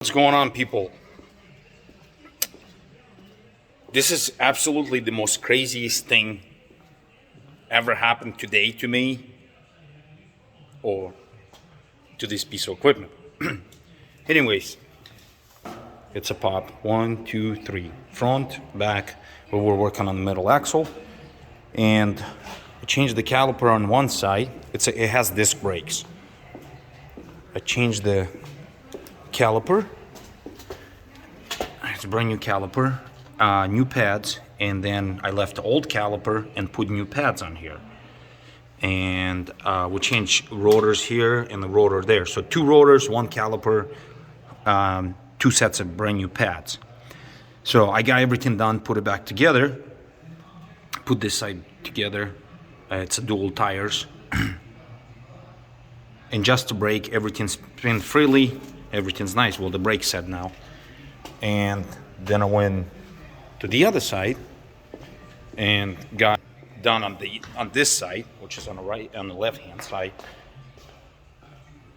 What's going on, people? This is absolutely the most craziest thing ever happened today to me or to this piece of equipment. Anyways, it's a pop. 1, 2, 3. Front, back. We were working on the middle axle. And I changed the caliper on one side. It has disc brakes. I changed the caliper. It's a brand new caliper, new pads, and then I left the old caliper and put new pads on here. And we changed rotors here and the rotor there. So 2 rotors, 1 caliper, 2 sets of brand new pads. So I got everything done, put it back together, put this side together. It's a dual tires. And just to brake, everything's spin freely, everything's nice. Well, the brake's set now. And then I went to the other side and got done on this side, which is on the left hand side.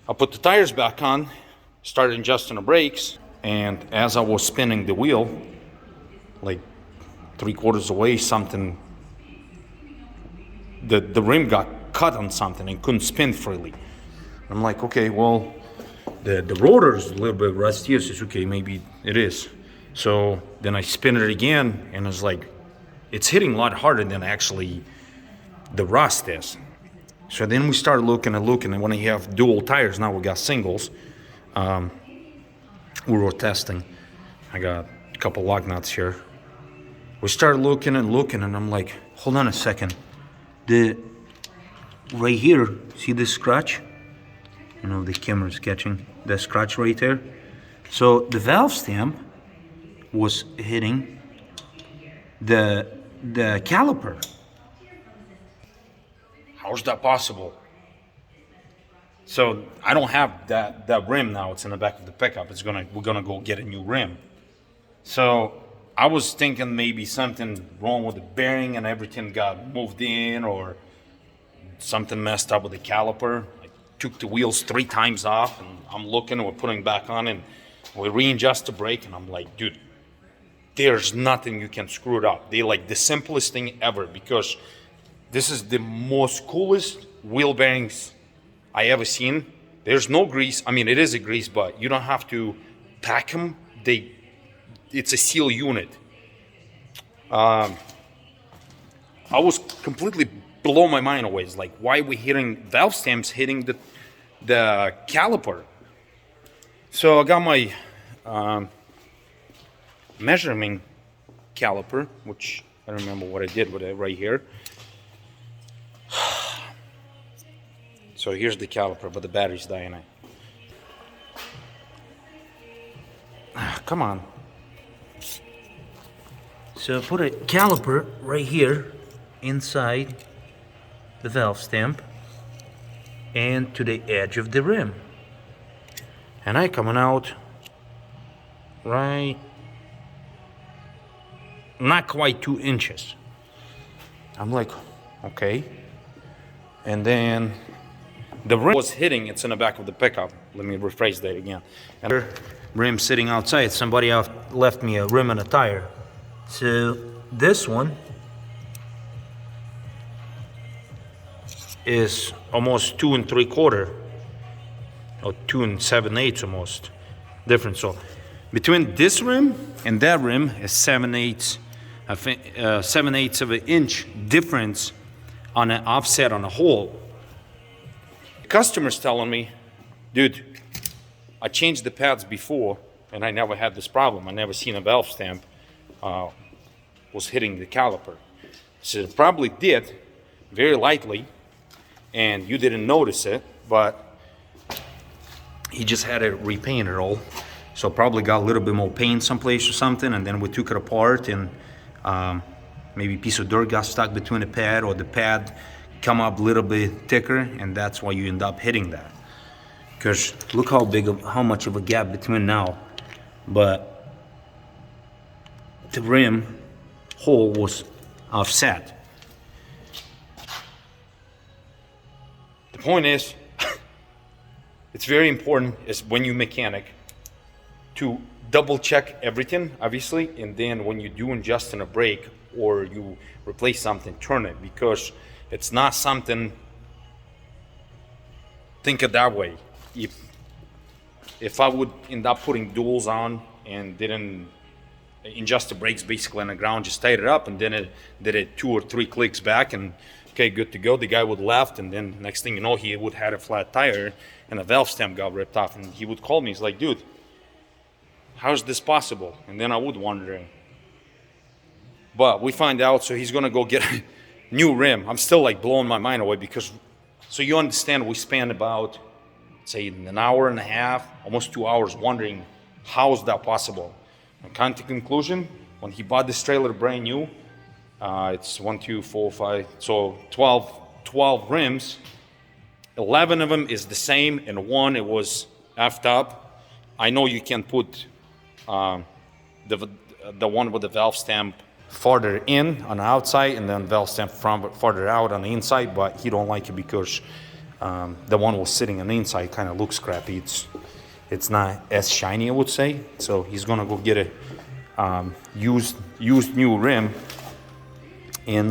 I put the tires back on, started adjusting the brakes, and as I was spinning the wheel, like 3/4 away, something, the rim got cut on something and couldn't spin freely. I'm like, okay, well, the rotor is a little bit rusty. It's okay, maybe it is. So then I spin it again, and it's like, it's hitting a lot harder than actually the rust is. So then we started looking, and when you have dual tires, now we got singles. We were testing. I got a couple lug nuts here. We started looking, and I'm like, hold on a second. Right here, see this scratch? I don't know if the camera's catching the scratch right there. So the valve stem was hitting the caliper. How is that possible? So I don't have that rim now. It's in the back of the pickup. We're gonna go get a new rim. So I was thinking maybe something wrong with the bearing and everything got moved in, or something messed up with the caliper. Took the wheels 3 times off, and I'm looking, and we're putting back on, and we readjust the brake, and I'm like, dude, there's nothing you can screw it up. They're like the simplest thing ever, because this is the most coolest wheel bearings I ever seen. There's no grease. I mean, it is a grease, but you don't have to pack them. It's a seal unit. I was completely blown my mind away. It's like, why are we hitting valve stems hitting the caliper? So I got my measuring caliper, which I don't remember what I did with it right here. So here's the caliper, but the battery's dying. Come on. So I put a caliper right here inside the valve stem and to the edge of the rim, and I coming out right, not quite 2 inches. I'm like, okay. And then the rim was hitting, it's in the back of the pickup. Let me rephrase that again. And the rim sitting outside, somebody left me a rim and a tire. So this one is almost 2 3/4, or 2 7/8 almost difference. So between this rim and that rim is 7/8 of an inch difference on an offset on a hole. The customer's telling me, dude, I changed the pads before and I never had this problem. I never seen a valve stem was hitting the caliper. So it probably did, very lightly, and you didn't notice it, but he just had it repainted all. So probably got a little bit more paint someplace or something, and then we took it apart, and maybe a piece of dirt got stuck between the pad, or the pad come up a little bit thicker, and that's why you end up hitting that. Because look how much of a gap between now. But the rim hole was offset. The point is, it's very important is when you mechanic to double check everything, obviously, and then when you do adjust in a brake or you replace something, turn it, because it's not something. Think it that way. If I would end up putting duals on and didn't adjust the brakes basically on the ground, just tied it up, and then it did it 2 or 3 clicks back, and okay, good to go. The guy would left, and then next thing you know, he would had a flat tire, and the valve stem got ripped off, and he would call me. He's like, dude, how's this possible? And then I would wonder. But we find out, so he's gonna go get a new rim. I'm still like blowing my mind away, because, so you understand, we spent about, say, an hour and a half, almost 2 hours, wondering how is that possible. And come to conclusion, when he bought this trailer brand new, it's 1, 2, 4, 5, so 12 rims. 11 of them is the same, and one it was effed up. I know you can put the one with the valve stamp farther in on the outside, and then valve stamp farther out on the inside, but he don't like it because the one was sitting on the inside kind of looks crappy. It's not as shiny, I would say. So he's gonna go get a used new rim, and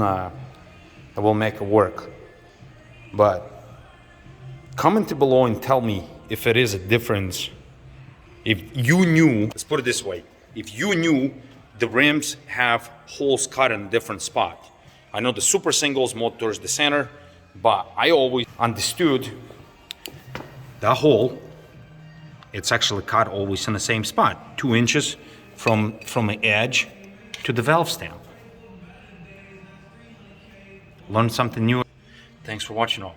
we'll make it work. But comment below and tell me if it is a difference. If you knew, let's put it this way, if you knew the rims have holes cut in a different spot. I know the super singles more towards the center, but I always understood that hole, it's actually cut always in the same spot, 2 inches from the edge to the valve stamp. Learn something new. Thanks for watching all.